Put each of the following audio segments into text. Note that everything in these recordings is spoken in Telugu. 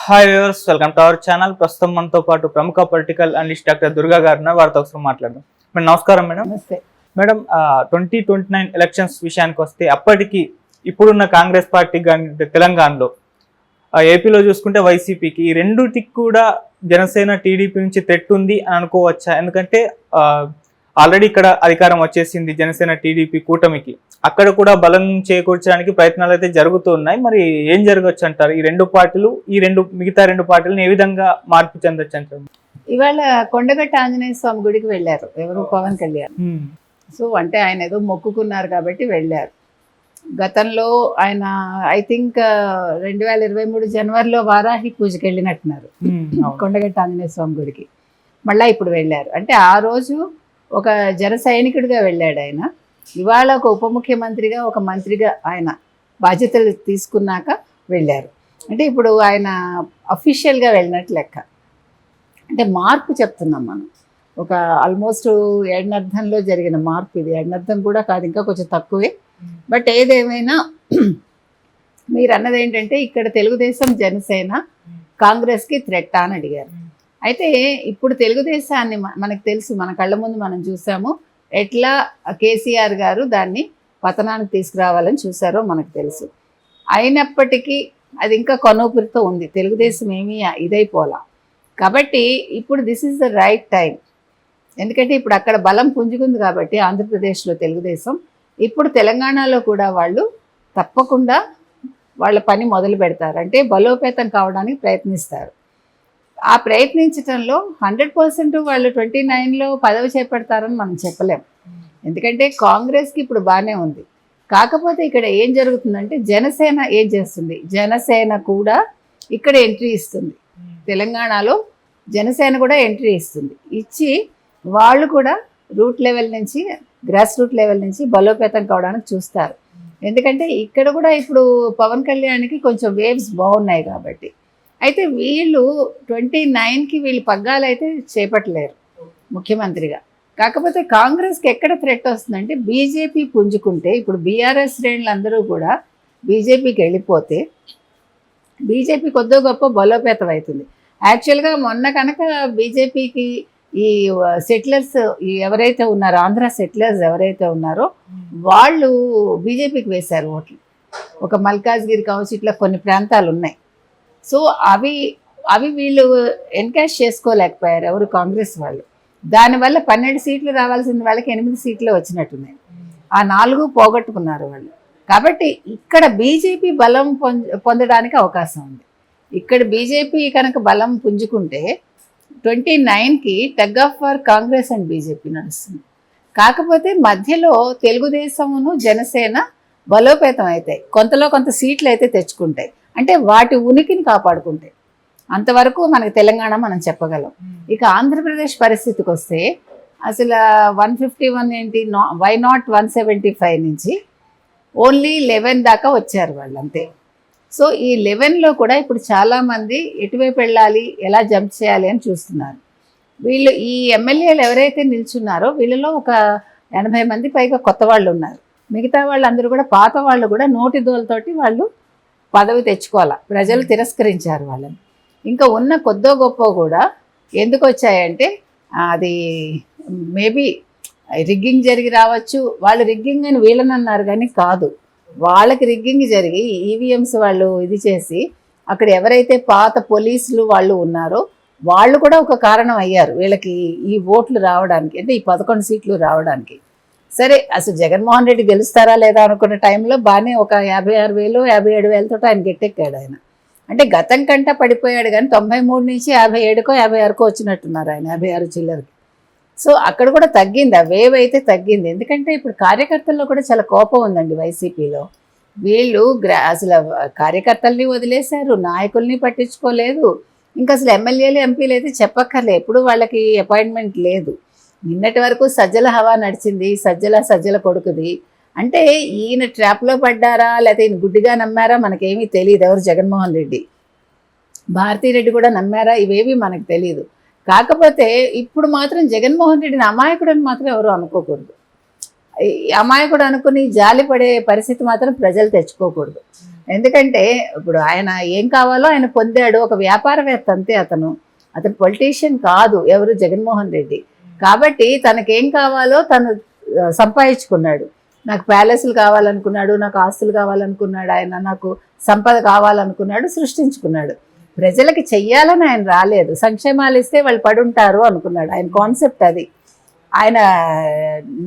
Hi viewers, welcome to our channel. ప్రస్తుతం మనతో పాటు ప్రముఖ పొలిటికల్ అనలిస్ట్ డాక్టర్ దుర్గా గారు ఉన్నారు. వారితో ఒకసారి మాట్లాడదాం. మేడం నమస్కారం. మేడం నమస్తే. మేడం 2029 ఎలక్షన్స్ విషయానికి వస్తే అప్పటికి ఇప్పుడున్న కాంగ్రెస్ పార్టీ కానీ తెలంగాణలో ఏపీలో చూసుకుంటే వైసీపీకి ఈ రెండుటికి కూడా జనసేన టీడీపీ నుంచి థ్రెట్ ఉంది అని అనుకోవచ్చా? ఎందుకంటే ఆల్రెడీ ఇక్కడ అధికారం వచ్చేసింది జనసేన టీడీపీ కూటమికి. అక్కడ కూడా బలం చేకూర్చడానికి ప్రయత్నాలు అయితే జరుగుతున్నాయి. మరి ఏం జరగచ్చు అంటారు? ఈ రెండు పార్టీలు మిగతా రెండు పార్టీలను ఏ విధంగా మార్పు చెందొచ్చు అంటారు? ఇవాళ కొండగట్ట ఆంజనేయ స్వామి గుడికి వెళ్ళారు ఎవరు, పవన్ కళ్యాణ్. సో అంటే ఆయన ఏదో మొక్కుకున్నారు కాబట్టి వెళ్ళారు. గతంలో ఆయన ఐ థింక్ 2023 జనవరిలో వారాహి పూజకి వెళ్ళినట్టున్నారు కొండగట్ట ఆంజనేయ స్వామి గుడికి. మళ్ళీ ఇప్పుడు వెళ్ళారు. అంటే ఆ రోజు ఒక జన సైనికుడిగా వెళ్ళాడు ఆయన. ఇవాళ ఒక ఉప ముఖ్యమంత్రిగా, ఒక మంత్రిగా ఆయన బాధ్యతలు తీసుకున్నాక వెళ్ళారు. అంటే ఇప్పుడు ఆయన అఫీషియల్గా వెళ్ళినట్టు లెక్క. అంటే మార్పు చెప్తున్నాం మనం. ఒక ఆల్మోస్ట్ ఏడనర్థంలో జరిగిన మార్పు ఇది. ఏడనర్థం కూడా కాదు, ఇంకా కొంచెం తక్కువే. బట్ ఏదేమైనా మీరు అన్నది ఏంటంటే ఇక్కడ తెలుగుదేశం జనసేన కాంగ్రెస్కి థ్రెట్ అని అడిగారు. అయితే ఇప్పుడు తెలుగుదేశాన్ని మనకు తెలుసు, మన కళ్ళ ముందు మనం చూసాము ఎట్లా కేసీఆర్ గారు దాన్ని పతనానికి తీసుకురావాలని చూసారో మనకు తెలుసు. అయినప్పటికీ అది ఇంకా కొనూపిరితో ఉంది. తెలుగుదేశం ఏమీ ఇదైపోలా. కాబట్టి ఇప్పుడు this is the right time. ఎందుకంటే ఇప్పుడు అక్కడ బలం పుంజుకుంది కాబట్టి ఆంధ్రప్రదేశ్లో తెలుగుదేశం. ఇప్పుడు తెలంగాణలో కూడా వాళ్ళు తప్పకుండా వాళ్ళ పని మొదలు పెడతారు. అంటే బలోపేతం కావడానికి ప్రయత్నిస్తారు. ఆ ప్రయత్నించడంలో 100% వాళ్ళు 29లో పదవి చేపడతారని మనం చెప్పలేం. ఎందుకంటే కాంగ్రెస్కి ఇప్పుడు బాగానే ఉంది. కాకపోతే ఇక్కడ ఏం జరుగుతుందంటే జనసేన ఏం చేస్తుంది, జనసేన కూడా ఇక్కడ ఎంట్రీ ఇస్తుంది. తెలంగాణలో జనసేన కూడా ఎంట్రీ ఇస్తుంది. ఇచ్చి వాళ్ళు కూడా రూట్ లెవెల్ నుంచి, గ్రాస్ రూట్ లెవెల్ నుంచి బలోపేతం కావడానికి చూస్తారు. ఎందుకంటే ఇక్కడ కూడా ఇప్పుడు పవన్ కళ్యాణ్కి కొంచెం వేవ్స్ బాగున్నాయి కాబట్టి. అయితే వీళ్ళు 29కి వీళ్ళు పగ్గాలైతే చేపట్టలేరు ముఖ్యమంత్రిగా. కాకపోతే కాంగ్రెస్కి ఎక్కడ థ్రెట్ వస్తుందంటే బీజేపీ పుంజుకుంటే, ఇప్పుడు బీఆర్ఎస్ శ్రేణులు అందరూ కూడా బీజేపీకి వెళ్ళిపోతే బీజేపీ కొద్దో గొప్ప బలోపేతం అవుతుంది. యాక్చువల్గా మొన్న కనుక బీజేపీకి ఈ సెటిలర్స్ ఎవరైతే ఉన్నారో, ఆంధ్ర సెటిలర్స్ ఎవరైతే ఉన్నారో వాళ్ళు బీజేపీకి వేశారు ఓట్లు. ఒక మల్కాజ్గిరి కావచ్చు, ఇట్లా కొన్ని ప్రాంతాలు ఉన్నాయి. సో అవి వీళ్ళు ఎన్కాష్ చేసుకోలేకపోయారు ఎవరు, కాంగ్రెస్ వాళ్ళు. దానివల్ల 12 సీట్లు రావాల్సిన వాళ్ళకి 8 సీట్లు వచ్చినట్టున్నాయి. ఆ 4 పోగొట్టుకున్నారు వాళ్ళు. కాబట్టి ఇక్కడ బీజేపీ బలం పొందడానికి అవకాశం ఉంది. ఇక్కడ బీజేపీ కనుక బలం పుంజుకుంటే 29కి tug of war Congress and BJP నడుస్తుంది. కాకపోతే మధ్యలో తెలుగుదేశమును జనసేన బలోపేతం అవుతాయి. కొంతలో కొంత సీట్లు అయితే తెచ్చుకుంటాయి. అంటే వాటి ఉనికిని కాపాడుకుంటాయి. అంతవరకు మనకి తెలంగాణ మనం చెప్పగలం. ఇక ఆంధ్రప్రదేశ్ పరిస్థితికి వస్తే అసలు 151 ఏంటి, వై నాట్ 175 నుంచి ఓన్లీ 11 దాకా వచ్చారు వాళ్ళు, అంతే. సో ఈ 11లో కూడా ఇప్పుడు చాలామంది ఎటువైపు వెళ్ళాలి, ఎలా జంప్ చేయాలి అని చూస్తున్నారు. వీళ్ళు ఈ ఎమ్మెల్యేలు ఎవరైతే నిల్చున్నారో వీళ్ళలో ఒక 80 మంది పైగా కొత్త వాళ్ళు ఉన్నారు. మిగతా వాళ్ళందరూ కూడా పాత వాళ్ళు కూడా నోటి దోలతోటి వాళ్ళు పదవి తెచ్చుకోవాలా. ప్రజలు తిరస్కరించారు వాళ్ళని. ఇంకా ఉన్న కొద్దో గొప్ప కూడా ఎందుకు వచ్చాయంటే అది మేబీ రిగ్గింగ్ జరిగి రావచ్చు. వాళ్ళు రిగ్గింగ్ అని వీళ్ళని అన్నారు కానీ కాదు, వాళ్ళకి రిగ్గింగ్ జరిగి ఈవీఎంస్ వాళ్ళు ఇది చేసి అక్కడ ఎవరైతే పాత పోలీసులు వాళ్ళు ఉన్నారో వాళ్ళు కూడా ఒక కారణం అయ్యారు వీళ్ళకి ఈ ఓట్లు రావడానికి, అంటే ఈ 11 సీట్లు రావడానికి. సరే, అసలు జగన్మోహన్ రెడ్డి గెలుస్తారా లేదా అనుకున్న టైంలో బాగానే ఒక 56,000 57,000తో ఆయన గెట్టెక్కాడు ఆయన. అంటే గతం కంటే పడిపోయాడు కానీ 93 నుంచి 57కో 56కో వచ్చినట్టున్నారు ఆయన, 56 చిల్లరకి. సో అక్కడ కూడా తగ్గింది, ఆ వేవ్ అయితే తగ్గింది. ఎందుకంటే ఇప్పుడు కార్యకర్తల్లో కూడా చాలా కోపం ఉందండి వైసీపీలో. వీళ్ళు అసలు కార్యకర్తల్ని వదిలేశారు, నాయకుల్ని పట్టించుకోలేదు. ఇంకా అసలు ఎమ్మెల్యేలు ఎంపీలు అయితే చెప్పక్కర్లే, ఎప్పుడు వాళ్ళకి అపాయింట్మెంట్ లేదు. నిన్నటి వరకు సజ్జల హవా నడిచింది, సజ్జల కొడుకుది. అంటే ఈయన ట్రాప్లో పడ్డారా లేకపోతే ఈయన గుడ్డిగా నమ్మారా మనకేమీ తెలియదు. ఎవరు, జగన్మోహన్ రెడ్డి, భారతీరెడ్డి కూడా నమ్మారా, ఇవేవి మనకు తెలియదు. కాకపోతే ఇప్పుడు మాత్రం జగన్మోహన్ రెడ్డిని అమాయకుడు అని మాత్రం ఎవరు అనుకోకూడదు. అమాయకుడు అనుకుని జాలి పడే పరిస్థితి మాత్రం ప్రజలు తెచ్చుకోకూడదు. ఎందుకంటే ఇప్పుడు ఆయన ఏం కావాలో ఆయన పొందాడు, ఒక వ్యాపారవేత్త అంతే. అతను పొలిటీషియన్ కాదు ఎవరు, జగన్మోహన్ రెడ్డి. కాబట్టి తనకేం కావాలో తను సంపాదించుకున్నాడు. నాకు ప్యాలెస్లు కావాలనుకున్నాడు, నాకు ఆస్తులు కావాలనుకున్నాడు, ఆయన నాకు సంపద కావాలనుకున్నాడు, సృష్టించుకున్నాడు. ప్రజలకి చెయ్యాలని ఆయన రాలేదు, సంక్షేమాలు ఇస్తే వాళ్ళు పడుంటారు అనుకున్నాడు. ఆయన కాన్సెప్ట్ అది. ఆయన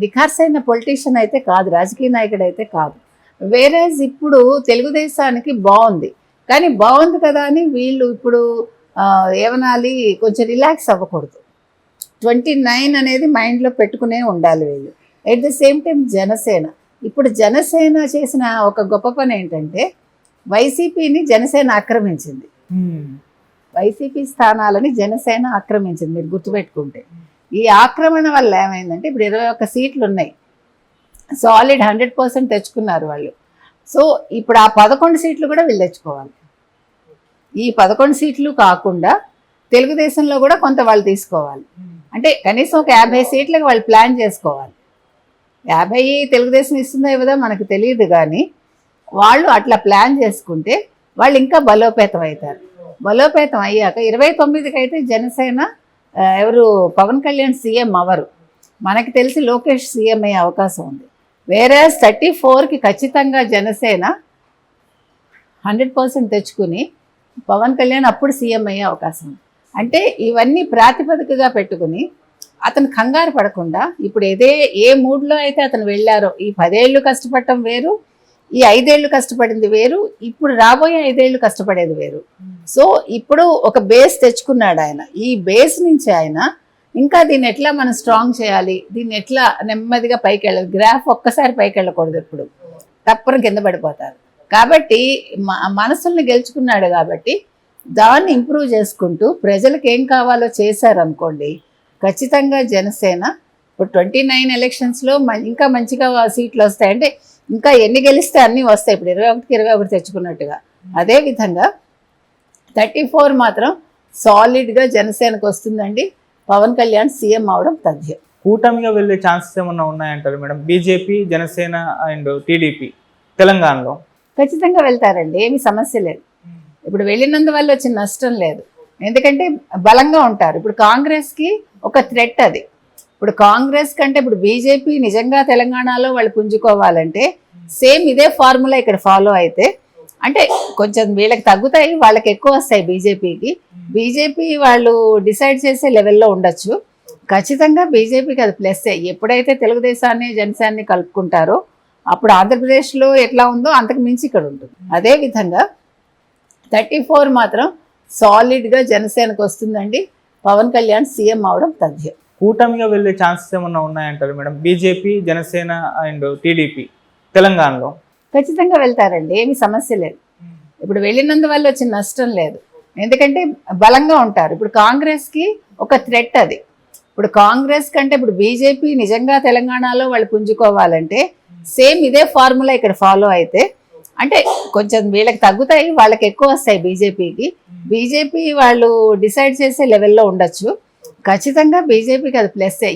నిఖార్సైన పొలిటీషియన్ అయితే కాదు, రాజకీయ నాయకుడు అయితే కాదు. వేరేజ్ ఇప్పుడు తెలుగుదేశానికి బాగుంది, కానీ బాగుంది కదా అని వీళ్ళు ఇప్పుడు ఏమనాలి, కొంచెం రిలాక్స్ అవ్వకూడదు. 29 అనేది మైండ్లో పెట్టుకునే ఉండాలి వీళ్ళు. At the same time Janasena, ఇప్పుడు జనసేన చేసిన ఒక గొప్ప పని ఏంటంటే వైసీపీని జనసేన ఆక్రమించింది. వైసీపీ స్థానాలని జనసేన ఆక్రమించింది, మీరు గుర్తుపెట్టుకుంటే. ఈ ఆక్రమణ వల్ల ఏమైందంటే ఇప్పుడు 21 సీట్లు ఉన్నాయి, సాలిడ్ 100% తెచ్చుకున్నారు వాళ్ళు. సో ఇప్పుడు ఆ 11 సీట్లు కూడా వీళ్ళు తెచ్చుకోవాలి. ఈ 11 సీట్లు కాకుండా తెలుగుదేశంలో కూడా కొంత వాళ్ళు తీసుకోవాలి. అంటే కనీసం ఒక 50 సీట్లకు వాళ్ళు ప్లాన్ చేసుకోవాలి. 50 తెలుగుదేశం ఇస్తుందో ఇవ్వదో మనకు తెలియదు, కానీ వాళ్ళు అట్లా ప్లాన్ చేసుకుంటే వాళ్ళు ఇంకా బలోపేతం అవుతారు. బలోపేతం అయ్యాక 29కి అయితే జనసేన ఎవరు, పవన్ కళ్యాణ్ సీఎం అవరు, మనకి తెలిసి లోకేష్ సీఎం అయ్యే అవకాశం ఉంది. వేరే 34కి ఖచ్చితంగా జనసేన 100% తెచ్చుకుని పవన్ కళ్యాణ్ అప్పుడు సీఎం అయ్యే అవకాశం ఉంది. అంటే ఇవన్నీ ప్రాతిపదికగా పెట్టుకుని అతను కంగారు పడకుండా ఇప్పుడు ఏ మూడ్లో అయితే అతను వెళ్ళారో, ఈ 10 ఏళ్ళు కష్టపడటం వేరు, ఈ 5 ఏళ్ళు కష్టపడింది వేరు, ఇప్పుడు రాబోయే 5 ఏళ్ళు కష్టపడేది వేరు. సో ఇప్పుడు ఒక బేస్ తెచ్చుకున్నాడు ఆయన. ఈ బేస్ నుంచి ఆయన ఇంకా దీన్ని ఎట్లా మనం స్ట్రాంగ్ చేయాలి, దీన్ని ఎట్లా నెమ్మదిగా పైకి వెళ్ళాలి. గ్రాఫ్ ఒక్కసారి పైకి వెళ్ళకూడదు, ఎప్పుడు తప్పని కింద పడిపోతారు. కాబట్టి మనసుల్ని గెలుచుకున్నాడు కాబట్టి దాన్ని ఇంప్రూవ్ చేసుకుంటూ ప్రజలకు ఏం కావాలో చేశారనుకోండి, ఖచ్చితంగా జనసేన ఇప్పుడు 29 ఎలక్షన్స్లో ఇంకా మంచిగా సీట్లు వస్తాయి. అంటే ఇంకా ఎన్ని గెలిస్తే అన్నీ వస్తాయి. ఇప్పుడు 21కి 21 తెచ్చుకున్నట్టుగా. అదేవిధంగా 34 మాత్రం సాలిడ్గా జనసేనకు వస్తుందండి. పవన్ కళ్యాణ్ సీఎం అవడం తథ్యం. కూటమిగా వెళ్ళే ఛాన్సెస్ ఏమన్నా ఉన్నాయంటారు madam? BJP, Janasena and TDP తెలంగాణలో ఖచ్చితంగా వెళ్తారండి, ఏమి సమస్య లేదు. ఇప్పుడు వెళ్ళినందువల్ల వచ్చిన నష్టం లేదు, ఎందుకంటే బలంగా ఉంటారు. ఇప్పుడు కాంగ్రెస్కి ఒక థ్రెట్ అది. ఇప్పుడు కాంగ్రెస్ కంటే ఇప్పుడు బీజేపీ నిజంగా తెలంగాణలో వాళ్ళు పుంజుకోవాలంటే సేమ్ ఇదే ఫార్ములా ఇక్కడ ఫాలో అయితే, అంటే కొంచెం వీళ్ళకి తగ్గుతాయి, వాళ్ళకి ఎక్కువ వస్తాయి బీజేపీకి. బీజేపీ వాళ్ళు డిసైడ్ చేసే లెవెల్లో ఉండొచ్చు. ఖచ్చితంగా బీజేపీకి అది ప్లస్సే. ఎప్పుడైతే తెలుగుదేశాన్ని జనసేనని కలుపుకుంటారో అప్పుడు ఆంధ్రప్రదేశ్లో ఎట్లా ఉందో అంతకు మించి ఇక్కడ ఉంటుంది. అదేవిధంగా 34 మాత్రం సాలిడ్గా జనసేనకు వస్తుందండి. పవన్ కళ్యాణ్ సీఎం అవడం తథ్యం. కూటమిగా వెళ్ళే ఛాన్సెస్ ఏమన్నా ఉన్నాయంటారు madam? BJP, Janasena and TDP తెలంగాణలో ఖచ్చితంగా వెళ్తారండి, ఏమి సమస్య లేదు. ఇప్పుడు వెళ్ళినందువల్ల వచ్చిన నష్టం లేదు, ఎందుకంటే బలంగా ఉంటారు. ఇప్పుడు కాంగ్రెస్కి ఒక థ్రెట్ అది. ఇప్పుడు కాంగ్రెస్ కంటే ఇప్పుడు బీజేపీ నిజంగా తెలంగాణలో వాళ్ళు పుంజుకోవాలంటే సేమ్ ఇదే ఫార్ములా ఇక్కడ ఫాలో అయితే, అంటే కొంచెం వీళ్ళకి తగ్గుతాయి, వాళ్ళకి ఎక్కువ వస్తాయి బీజేపీకి. బీజేపీ వాళ్ళు డిసైడ్ చేసే లెవెల్లో ఉండొచ్చు. ఖచ్చితంగా బీజేపీకి అది ప్లస్సే.